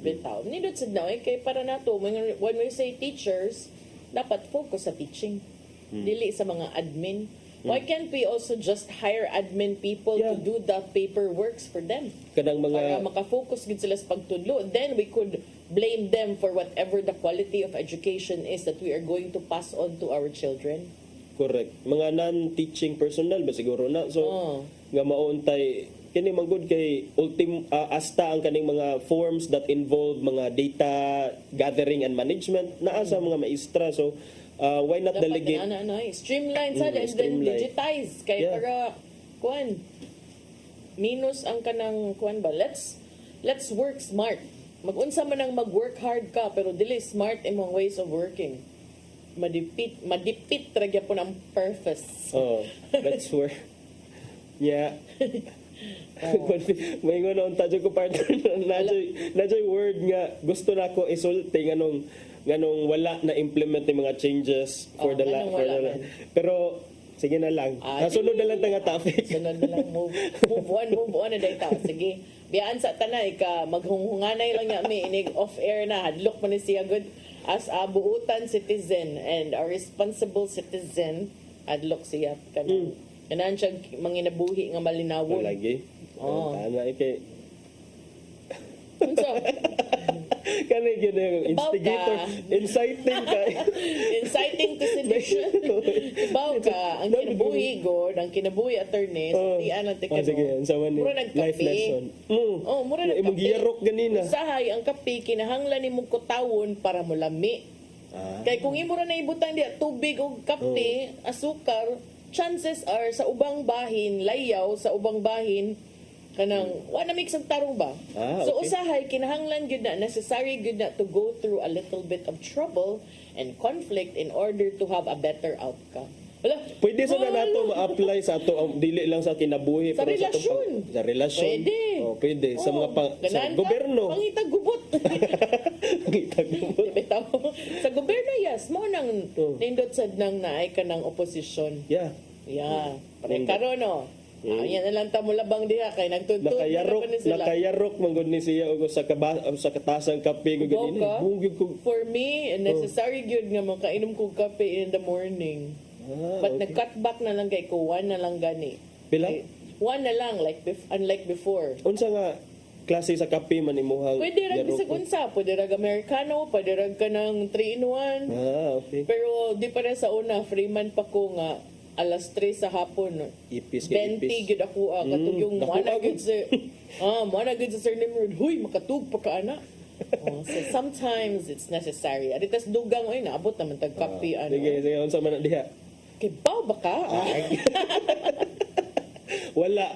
C: Bitaw. Nindot sad na kay para nato when we say teachers, dapat focus sa teaching. Dili sa mga admin. Why can't we also just hire admin people to do the paperworks for them?
D: Kanang mga
C: para makafocus gid sila sa pagtudlo. Then we could blame them for whatever the quality of education is that we are going to pass on to our children.
D: Correct. Mga non-teaching personnel ba siguro na. So nga mauntay kini manggod kay asta ang kaning mga forms that involve mga data gathering and management naa sa mga maestra. So why not
C: Dapat
D: delegate?
C: Streamline sad and then
D: streamline.
C: digitize kay
D: Yeah.
C: para kuan minus ang kanang kuan ba. Let's work smart. Mag-unsa man ang mag-work hard ka pero dili smart imong ways of working. Madipit ra gyapon ang purpose.
D: Oh, that's where. Yeah. May ngonon tadyo ko partner nadyo word nga gusto nako isulti nganong wala na implement yung mga changes for the pero sige na lang. Sunod na lang tanga topic.
C: Sunod na lang move on na day ta. Sige. Biyaan sa tanay ka maghunghunganay lang nga mi inig off air na hadlok man ni siya good as a buutan citizen and a responsible citizen hadlok siya kanang kanan siya manginabuhi nga malinawon.
D: Lagi. Tana kay
C: Unsa?
D: Kani gyud yung instigator,
C: inciting to sedition. Ibaw ka ang kinabuhi god, ang kinabuhi attorney sa tiyan ang tikano.
D: Sige, unsa man
C: Mura
D: life
C: nagkape.
D: lesson.
C: Mura nagkape.
D: Imong giyarok ganina.
C: Usahay ang kape kinahanglan nimong kutawon para mo lami. Kay kung imo ra naibutang diya tubig o kape, asukar, chances are sa ubang bahin, layaw sa ubang bahin kanang wala mix ang tarong ba. So usahay kinahanglan gyud na necessary gyud na to go through a little bit of trouble and conflict in order to have a better outcome. Wala.
D: Pwede sa na nato ma-apply sa ato dili lang sa kinabuhi
C: Sa relasyon.
D: Sa relasyon.
C: Pwede.
D: Pwede sa mga sa gobyerno.
C: Pangitag gubot. Sa gobyerno yes, mo nang nindot sad nang naay ka ng oposisyon.
D: Yeah.
C: Pare karon no. Yan na lang ta mo labang diha kay nagtuntun
D: nakayarok manggod ni siya og sa katasang kape ko ganini.
C: For me, necessary gyud nga makainom kog kape in the morning. But nag-cut back na lang kay ko one na lang gani.
D: Pila?
C: One na lang unlike before.
D: Unsa nga klase sa kape man imuhang
C: Pwede rag bisag unsa, pwede rag Americano, pwede rag ka ng 3-in-1.
D: Okay.
C: Pero di pa rin sa una, free man pa ko nga alas 3 sa hapon.
D: Ipis
C: 20 gud ako katug yung mana gud sa Sir Nimrod. Huy, makatug pa ka ana. So sometimes it's necessary. Aritas dugang oy naabot naman tag kape ano.
D: Sige, unsa man diha?
C: Kay baw ba ka?
D: Wala.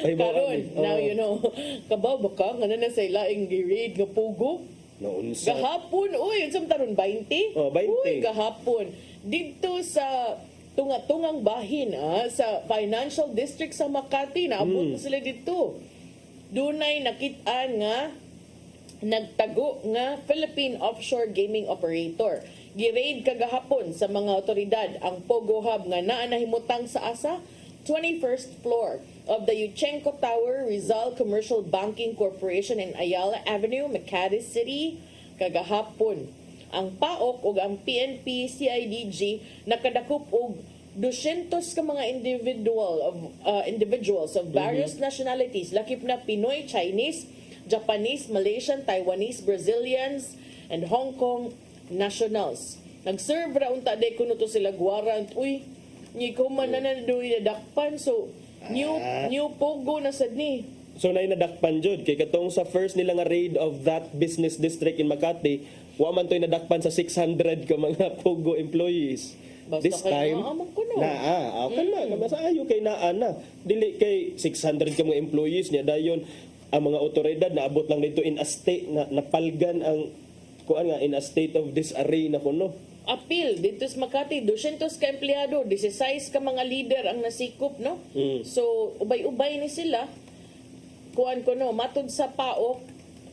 D: Ay
C: Karon, now you know. Kabaw ba ka nga na sa ilaing gi-raid nga pugo?
D: Naunsa.
C: Gahapon, uy, unsam taron 20?
D: 20.
C: Uy, gahapon. Dito sa tunga-tungang bahin sa financial district sa Makati, naabot na sila dito. Dunay nakitaan nga nagtago nga Philippine offshore gaming operator. Gi-raid kagahapon sa mga otoridad ang Pogo Hub nga naa nahimutang sa asa 21st floor of the Yuchenko Tower, Rizal Commercial Banking Corporation in Ayala Avenue, Makati City, kagahapon. Ang PAOK o ang PNP CIDG nakadakop og 200 ka mga individuals of various nationalities, lakip na Pinoy, Chinese, Japanese, Malaysian, Taiwanese, Brazilians, and Hong Kong nationals. Nag-serve ra unta day kuno to sila warrant. Uy, ni ko man na doy nadakpan, so new pogo na sad ni.
D: So na nadakpan jud kay katong sa first nila nga raid of that business district in Makati, wa man toy nadakpan sa 600 ka mga Pogo employees.
C: Basta
D: This time na masaayo kay naa na dili kay 600 ka mga employees niya dayon ang mga otoridad naabot lang dito in a state na napalgan ang kuan nga in a state of disarray na kuno.
C: Appeal dito sa Makati, 200 ka empleyado, 16 ka mga leader ang nasikop, no? So ubay-ubay ni sila. Kuan ko no, matud sa PAOK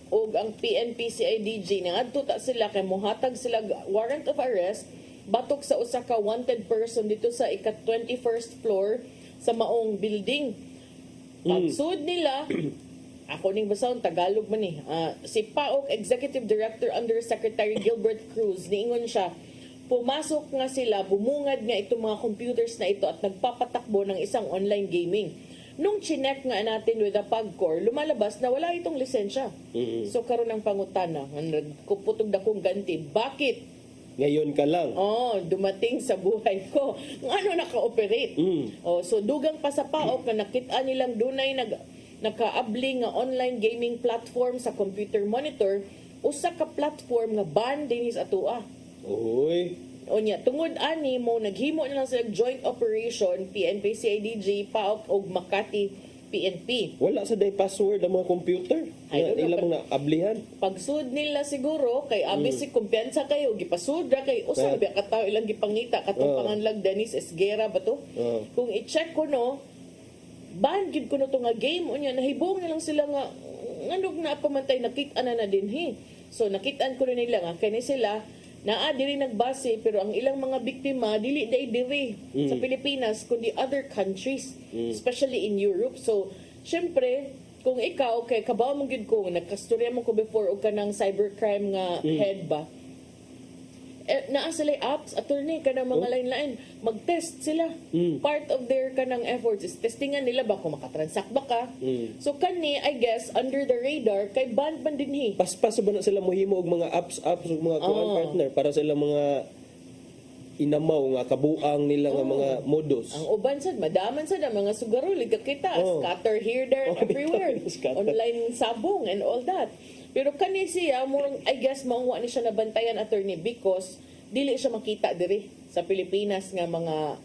C: o ang PNP CIDG ngadto ta sila kay mohatag sila warrant of arrest batok sa usa ka wanted person dito sa ika-21st floor sa maong building. Pagsud nila ako ning basahon Tagalog man ni. Si PAOK Executive Director Undersecretary Gilbert Cruz niingon siya, pumasok nga sila, bumungad nga itong mga computers na ito at nagpapatakbo ng isang online gaming. Nung chinek nga natin with the PAGCOR, lumalabas na wala itong lisensya. So karon ang pangutana, kuputog na kong ganti. Bakit?
D: Ngayon ka lang.
C: Dumating sa buhay ko. Ano naka-operate? So dugang pa sa PAOK na nakita nilang dunay nakaabli nga online gaming platform sa computer monitor, usa ka platform nga ban dinis atoa.
D: Uy.
C: Unya, tungod ani mo naghimo na lang sila joint operation PNP CIDG, PAOK ug Makati PNP.
D: Wala sa day password ang mga computer.
C: I don't know,
D: Ilang mga ablihan.
C: Pagsud nila siguro kay abisi kumpiyansa kayo gipasud ra kay usa ba ka tawo ilang gipangita katong panganlag Dennis Esguera ba to? Kung i-check ko no, ban gid ko no to nga game unya nahibong na lang sila nga nganong na pamantay nakita na dinhi. So nakitaan ko rin nila nga kani sila naa diri nagbase pero ang ilang mga biktima dili diri sa Pilipinas kundi other countries, especially in Europe. So syempre kung ikaw kay kabaw mo gid ko nagkastorya mo ko before og kanang cybercrime nga head ba, naa sila apps attorney kanang mga lain-lain mag-test sila. Part of their kanang efforts is testingan nila ba kung makatransact ba ka. So kani I guess under the radar kay ban man dinhi.
D: Paspas ba na sila mohimo og mga apps ug mga kuan partner para sa ilang mga inamaw nga kabuang nila nga mga modus.
C: Ang uban sad madaman sad ang mga sugarol kita scatter here there and everywhere. Online sabong and all that. Pero kani siya murang I guess mauwa ni siya nabantayan attorney because dili siya makita diri sa Pilipinas nga mga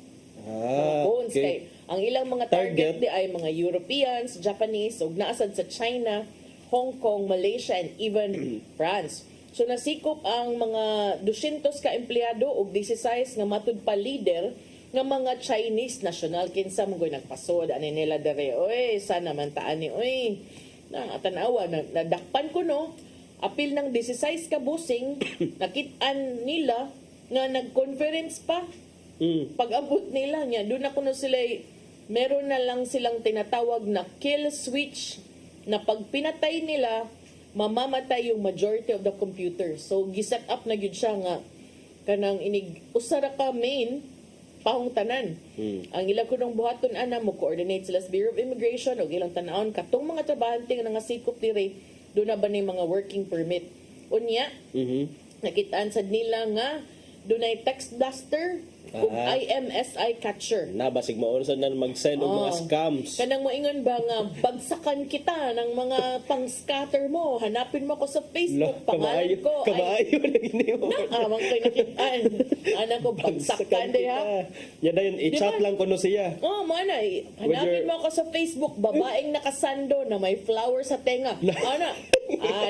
C: phones kay ang ilang mga target di ay mga Europeans, Japanese ug naasad sa China, Hong Kong, Malaysia and even France. So nasikop ang mga 200 ka empleyado ug 16 nga matud pa leader nga mga Chinese national kinsa mo nagpasod ani nila dere. Oy, sana man taan ni oy. Tanawa nadakpan ko no. Apil ng 16 ka busing nakit-an nila nga nag-conference pa. Pag-abot nila niya, doon ako na sila meron na lang silang tinatawag na kill switch na pag pinatay nila mamamatay yung majority of the computer. So giset up na gyud siya nga kanang inig usara ka main pahong tanan. Ang ilang kunong buhaton ana mo coordinate sila sa Bureau of Immigration o ilang tanawon katong mga trabahante nga nangasikop diri do na ba ni mga working permit. Unya, nakitaan sad nila nga dunay text blaster ug IMSI catcher.
D: Nabasig maunsa na mag-send og mga scams.
C: Kanang moingon ba nga bagsakan kita ng mga pang-scatter mo, hanapin mo ko sa Facebook, pangalan ko.
D: Kamaayo na gini mo.
C: Amang kayo nakitaan. Anak ko bagsakan diha.
D: Yan na yun, i-chat lang ko no siya.
C: Mo na hanapin mo ako sa Facebook, babaeng nakasando na may flower sa tenga. Ana.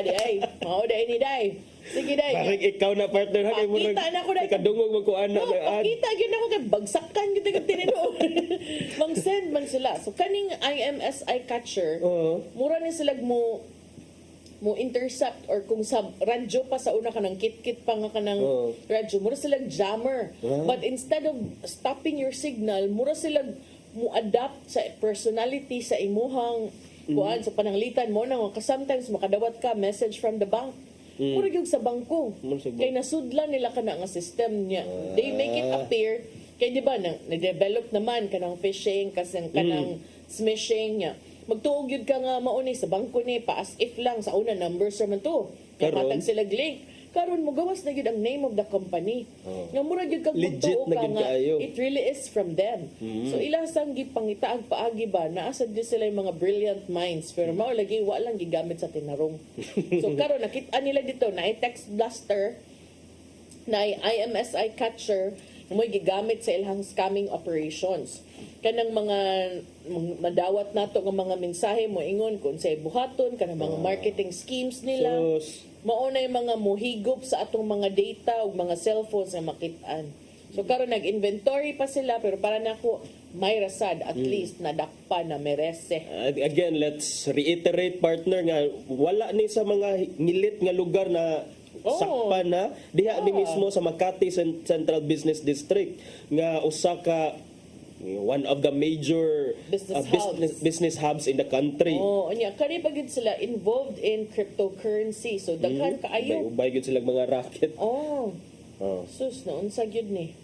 C: Day. Mao day ni day. Sige day.
D: Parang ikaw na partner ha kay mo kadungog mo ko ana.
C: Pakita gyud ako kay bagsakan gyud kay tinuod. Mang send man sila. So kaning IMSI catcher, mura ni sila mo intercept or kung sa radyo pa sa una kanang kit-kit pa nga kanang radyo, mura sila jammer. But instead of stopping your signal, mura sila mo adapt sa personality sa imuhang kuan sa pananglitan mo na sometimes makadawat ka message from the bank. Mura gyud sa bangko. Kay nasudlan nila kana nga system niya. They make it appear kay di ba nag-develop naman kanang phishing kasi kanang smishing niya. Magtuog yun ka nga maunay sa bangko ni pa as if lang sa una numbers naman to. Kapatag sila link. Karon mo gawas na gyud ang name of the company. Nga mura gyud kag magtuo ka nga it really is from them. So ilang sang gipangitaag paagi ba naasad di sila yung mga brilliant minds pero mao lagi wa lang gigamit sa tinarong. So karon nakita nila dito na text blaster na IMSI catcher mo gigamit sa ilang scamming operations. Kanang mga madawat nato nga mga mensahe mo ingon kung say buhaton kanang mga marketing schemes nila. Mao na yung mga muhigop sa atong mga data ug mga cellphones nga makitaan. So karon nag-inventory pa sila pero para nako may rasad at least nadakpa na merese.
D: Again, let's reiterate partner nga wala ni sa mga ngilit nga lugar na sakpan na diha ni mismo sa Makati Central Business District nga usa ka one of the major business hubs in the country.
C: Anya kani pagid sila involved in cryptocurrency. So daghan kaayo.
D: Ubay gyud sila mga racket.
C: Sus na unsa gyud ni.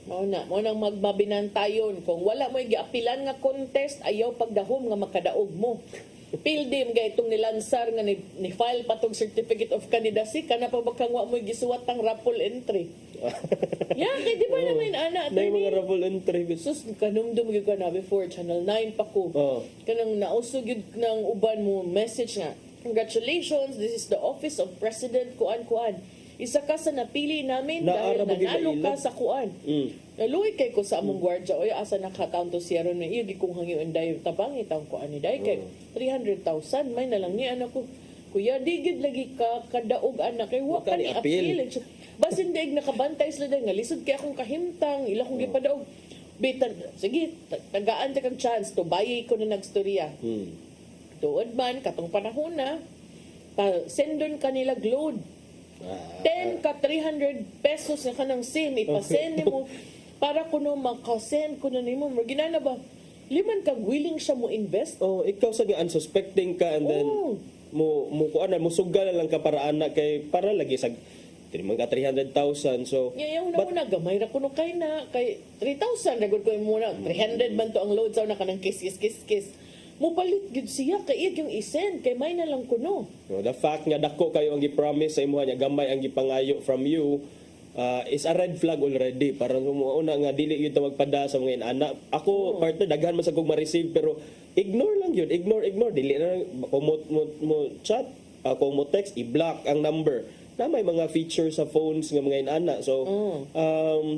C: Mao nang magbabinantayon kung wala mo giapilan nga contest ayaw pagdahom nga makadaog mo. Pildim gay itong nilansar nga ni file patong certificate of candidacy kana pa bakang wa mo gisuwat ang raffle entry. Yeah, kay di ba naman ana
D: Na yung mga raffle entry.
C: sus kanumdum gyud ka na before Channel 9 pa ko. Kanang nausog gyud ng uban mo message nga. Congratulations, this is the office of President kuan. Isa ka sa napili namin dahil
D: Naara ba gyud
C: nanalo
D: ila?
C: ka sa kuan. Naluoy kay ko sa among gwardya oy asa naka-account to siya ron iyo di kong hangyo inday tabangi tang kuan ni day kay 300,000 may na lang ni anak ko. Kuya di gid lagi ka kadaog anak kay wa ka ni appeal. Basin daig nakabantay sila day nga lisod kay akong kahimtang ila kong gipadaog. Bitan sige tagaan ta kag chance to bayi ko na nagstorya. Tuod man katong panahon na sendon kanila load. 10 ka 300 pesos na kanang SIM ipasend nimo para kuno makasend kuno nimo mo ginana ba liman kag willing siya mo invest.
D: Ikaw sa unsuspecting ka and then mo kuan mo sugal lang ka para anak kay para lagi sa man ka 300,000 so
C: yung una gamay ra kuno kay na kay 3,000 ragod ko muna 300 man to ang load sa una kanang kiss mo palit gid siya kay yung isend kay may na lang kuno.
D: So, the fact nga dako kayo ang gi-promise sa imuha nya gamay ang gipangayo from you is a red flag already. Parang una nga dili gyud ta magpada sa mga anak. Ako partner daghan man sa kog ma-receive pero ignore lang yun. Ignore dili na kung mo chat, kung mo text i-block ang number. Na may mga features sa phones nga mga inana. So,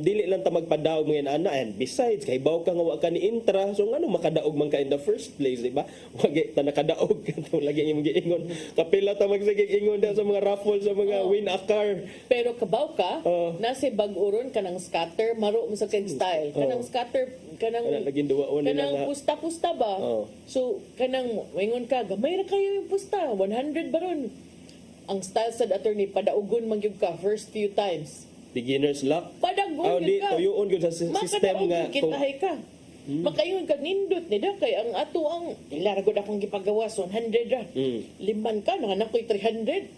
D: dili lang ta magpadaog mga inana. And besides, kay baw ka nga wa ka ni intra. So, ano makadaog man ka in the first place, di ba? Wagi ta nakadaog. Lagi yung giingon. Kapila ta magsigig-ingon sa mga raffle, sa mga win a car.
C: Pero kabaw ka, nasa bag-uron kanang scatter, maro mo sa kag style. Kanang scatter, kanang pusta-pusta ba? So, kanang, maingon ka, gamay ra kayo yung pusta. 100 ba ron? Ang style sa attorney, padaugon magyug ka first few times.
D: Beginner's luck?
C: Padagon
D: di,
C: ka.
D: Tuyuon yun sa system nga.
C: Makadaog ka. Makaingon ka nindot nida kay ang ato ang ilaragod akong gipagawas 100 ra. Liman ka nanganak ko'y 300.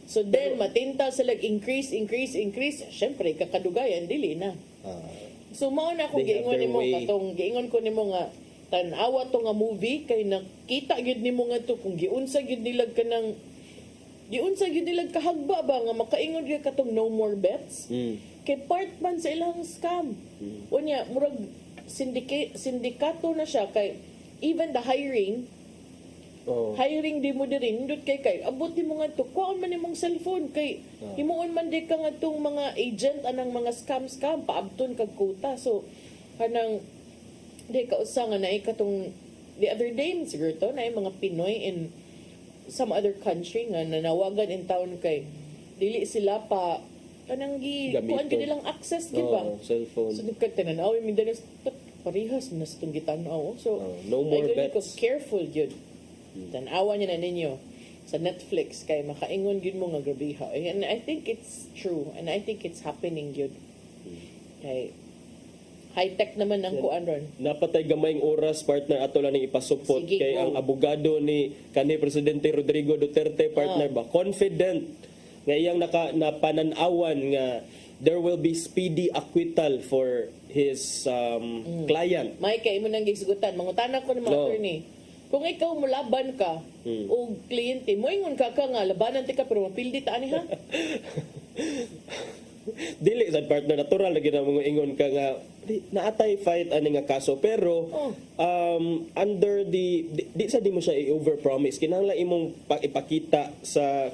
C: So then matinta sila increase. Syempre kakadugayan dili na. So mao na akong giingon nimo katong giingon ko nimo nga tan-awa to nga movie kay nakita gyud nimo nga to kung giunsa gyud nilag kanang giunsa gyud nilag kahagba ba nga makaingon gyud katong no more bets. Kay part man sa ilang scam. Unya murag sindikato na siya kay even the hiring di mo diri nindot kay abot mo nga to kuan man imong cellphone kay himuon man di ka nga tong mga agent anang mga scam paabton kag quota. So kanang di ka usa nga naay katong the other day siguro to naay mga Pinoy in some other country nga nanawagan in town kay dili sila pa kanang kuan gid lang access gid ba
D: cellphone.
C: So nagkatanaw mi danas parehas na sa itong gitanaw. So
D: no more bets.
C: Careful yun. Tanawa niya na ninyo sa Netflix kay makaingon yun mo nga grabiha. And I think it's true and I think it's happening yun. Kay high-tech naman ang kuan ron.
D: Napatay gamayng oras partner ato lang ning ipasupot kay ang abogado ni kanhi Presidente Rodrigo Duterte partner ba confident nga iyang napananawan nga there will be speedy acquittal for his client.
C: May kay mo nang gisgutan mangutana ko ni mga attorney. Kung ikaw mulaban ka o kliyente mo ingon ka nga labanan ti ka pero mapildi ta ani ha.
D: Dili sa partner natural lagi na mga ingon ka nga naatay fight ani nga kaso pero under di mo siya i-overpromise kinahanglan imong ipakita sa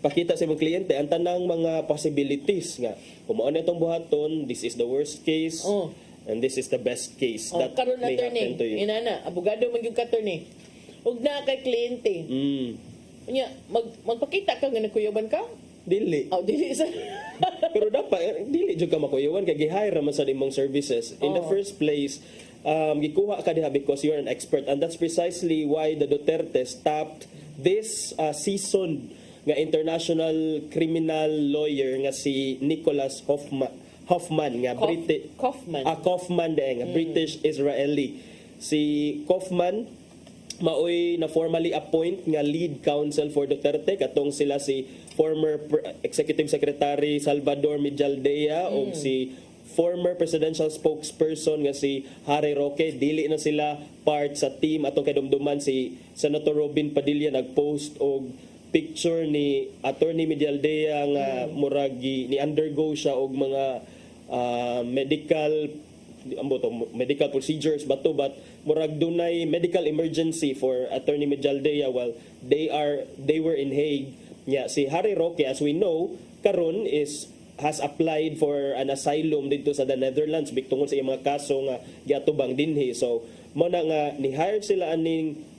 D: pakita sa imong kliyente ang tanang mga possibilities nga kung mao na itong buhaton this is the worst case and this is the best case that may happen to you.
C: Inana abogado man gyud ka attorney ug na kay kliyente nya magpakita ka nga nagkuyaban ka
D: dili
C: sa
D: pero dapat dili jud ka makuyawan kay gi-hire man sa imong services in the first place gikuha ka diha because you're an expert and that's precisely why the Duterte stopped this season nga international criminal lawyer nga si Nicholas Hoffman nga Kaufman nga British Israeli. Si Kaufman maoy na formally appoint nga lead counsel for Duterte katong sila si former executive secretary Salvador Mijaldea o si former presidential spokesperson nga si Harry Roque. Dili na sila part sa team atong kadumduman si Senator Robin Padilla nagpost og picture ni Attorney Medialdea nga murag ni undergo siya og mga medical procedures but murag dunay medical emergency for Attorney Medialdea while they were in Hague. Si Harry Roque, as we know, karon has applied for an asylum dito sa the Netherlands tungod sa iyang mga kaso nga giatubang dinhi. So mo na nga ni-hire sila aning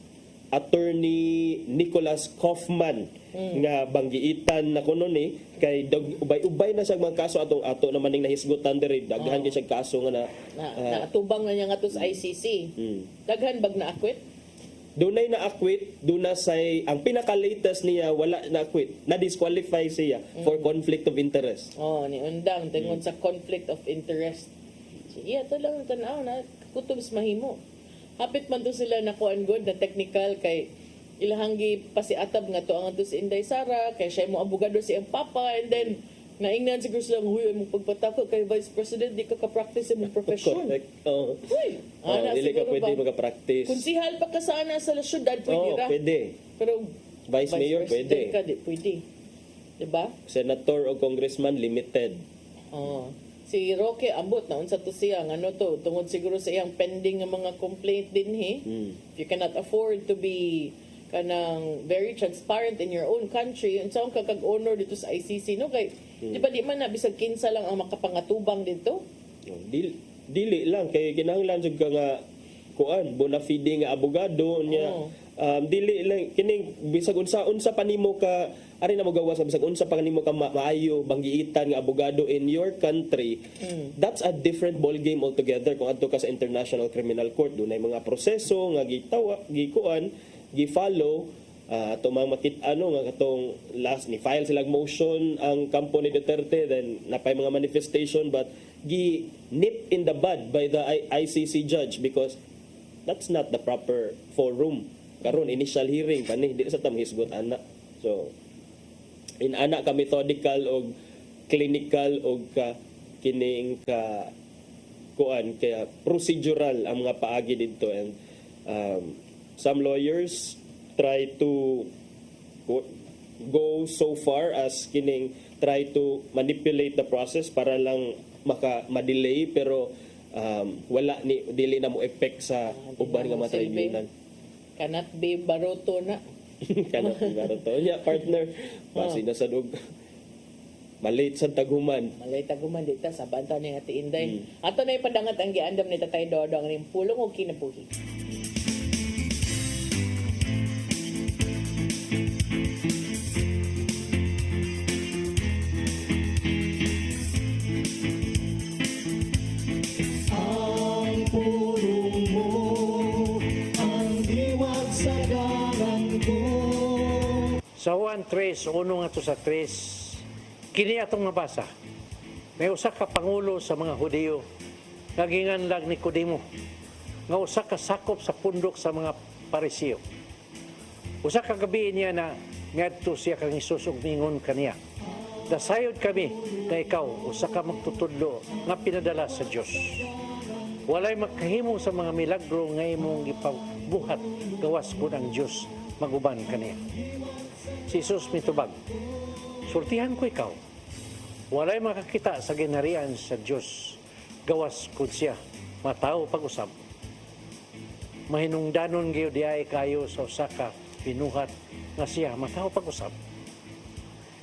D: Attorney Nicholas Kaufman nga banggiitan na kuno ni kay ubay-ubay na siya mga kaso ato naman ning nahisgutan diri daghan kay siya kaso nga
C: naatubang na niya nga to sa ICC. Daghan bag na akwit?
D: Dunay na acquit, say ang pinaka-latest niya wala na acquit, na disqualify siya for conflict of interest.
C: Ni undang tungod sa conflict of interest. Iya to lang tan-aw na kutubs mahimo. Hapit man to sila na kuan good na technical kay ilahanggi pasiatab nga to ang to si Inday Sara kay siya mo abogado si ang papa and then naingnan siguro sila huy mo pagpatako kay Vice President di ka ka-practice imong profession.
D: Correct. Dili ka pwede maka-practice.
C: Konsihal pa ka sana sa syudad pwede ra.
D: Pwede.
C: Pero
D: Vice Mayor pwede.
C: Ka, di pwede. Diba?
D: Senator o congressman limited.
C: Si Roque ambot na unsa to siya ano to tungod siguro sa iyang pending nga mga complaint dinhi. If you cannot afford to be kanang very transparent in your own country unsa ang kakag-honor dito sa ICC no kay di ba di man na bisag kinsa lang ang makapangatubang dito.
D: Dili lang kay kinahanglan jud ka nga kuan bona fide nga abogado niya. Dili lang kining bisag unsa pa nimo ka ari na magawa sa bisag unsa pa nimo ka maayo banggiitan nga abogado in your country. That's a different ball game altogether kung adto ka sa International Criminal Court dunay mga proseso nga gikuan gi-follow ato mga nga katong last ni file silang motion ang kampo ni Duterte then napay mga manifestation but nip in the bud by the ICC judge because that's not the proper forum karon initial hearing pani di sa tamhisgot ana. So ana ka methodical og clinical og kining ka kuan kaya procedural ang mga paagi didto and some lawyers try to go so far as kining try to manipulate the process para lang ma-delay pero wala ni dili na mo effect sa uban nga mga tribunal.
C: Cannot be baroto na.
D: Cannot be baroto. Yeah, partner. Basi na sa dug. Malate sa taguman.
C: Malate taguman dito sa banta ni Ate Inday. Ato na ipadangat ang giandam ni Tatay Dodong ning pulong o kinabuhi.
U: Sa Juan 3, uno nga to sa 3, kini atong mabasa. May usa ka pangulo sa mga Hudiyo, nagingan lang Nicodemo, nga usa ka sakop sa pundok sa mga Parisiyo. Usa ka gabi niya na ngadto siya kang Hesus ug mingon kaniya, dasayod kami na ikaw usa ka magtutudlo nga pinadala sa Dios. Walay makahimo sa mga milagro nga imong ipabuhat gawas kun ang Dios maguban kaniya. Si Jesus mitubag, sultihan ko ikaw. Walay makakita sa ginharian sa Dios gawas kun siya mataw pag-usab. Mahinungdanon gyud diay kayo sa usa ka binuhat nga siya mataw pag-usab.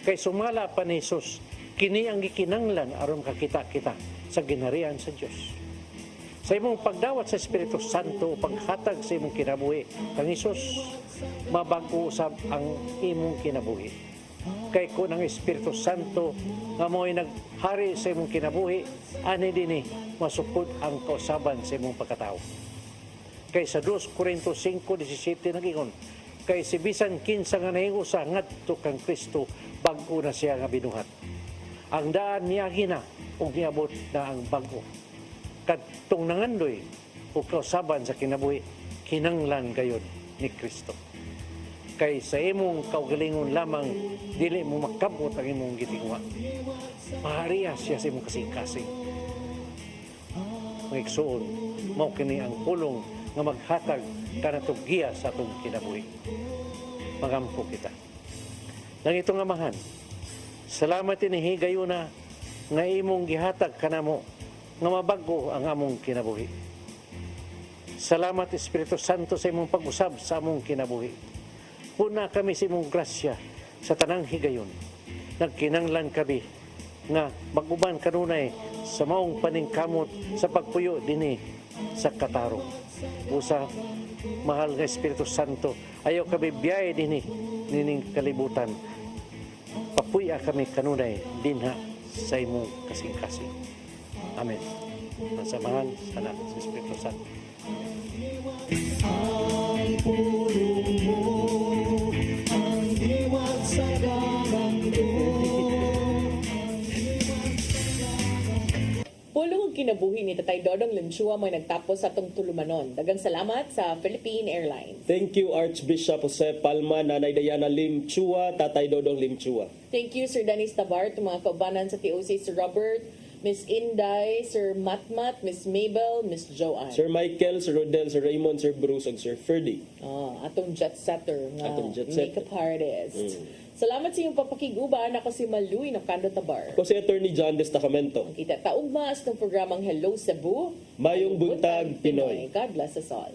U: Kay sumala pa ni Jesus, kini ang gikinanglan aron makakita kita sa ginharian sa Dios. Sa imong pagdawat sa Espiritu Santo, paghatag sa imong kinabuhi, kang Isus, mabago usab ang imong kinabuhi. Kay kung ang Espiritu Santo nga mo'y naghari sa imong kinabuhi, ani dinhi masukod ang kausaban sa imong pagkatao. Kay sa 2 Corinto 5:17 nagingon, kay si bisan kinsa nga nahiusa ngadto kang Kristo bag-o na siya nga binuhat. Ang daan niya gina ug niabot na ang bag-o. Kadtong nangandoy o kausaban sa kinabuhi, kinanglan gayud ni Kristo. Kay sa imong kaugalingon lamang, dili mo makabot ang imong gitingwa. Mahariya siya sa imong kasing-kasing. Mga igsoon, mao kini ang pulong nga maghatag kanatong giya sa atong kinabuhi. Magampo kita. ng itong amahan. Salamat ini gayuna nga imong gihatag kanamo nga mabago ang among kinabuhi. Salamat Espiritu Santo sa imong pag-usab sa among kinabuhi. Una kami sa imong grasya sa tanang higayon. Nagkinanglan kami nga maguban kanunay sa maong paningkamot sa pagpuyo dinhi sa katarong. Usa, mahal nga Espiritu Santo, ayaw kami biyay dinhi nining kalibutan. Papuya kami kanunay dinha sa imong kasing-kasing. Amen. Sa samahan sa anak sa Espiritu Santo.
P: Ang pulong mo, ang diwat sa galang
C: Pulong kinabuhi ni Tatay Dodong Limchua mo nagtapos sa atong tulumanon. Dagang salamat sa Philippine Airlines.
D: Thank you Archbishop Jose Palma, Nanay Diana Limchua, Tatay Dodong Limchua.
C: Thank you, Sir Dennis Tabar, mga kaubanan sa TOC, Sir Robert, Miss Inday, Sir Matmat, Miss Mabel, Miss Joanne.
D: Sir Michael, Sir Rodel, Sir Raymond, Sir Bruce, ug Sir Ferdy.
C: Atong jet setter nga
D: Atong jet setter.
C: makeup artist. Salamat sa iyong papakiguban. Ako si Maluy Nocando Tabar.
D: Ako si Attorney John Destacamento.
C: Kita taugmas ng programang Hello Cebu.
D: Mayong Buntag, Pinoy.
C: God bless us all.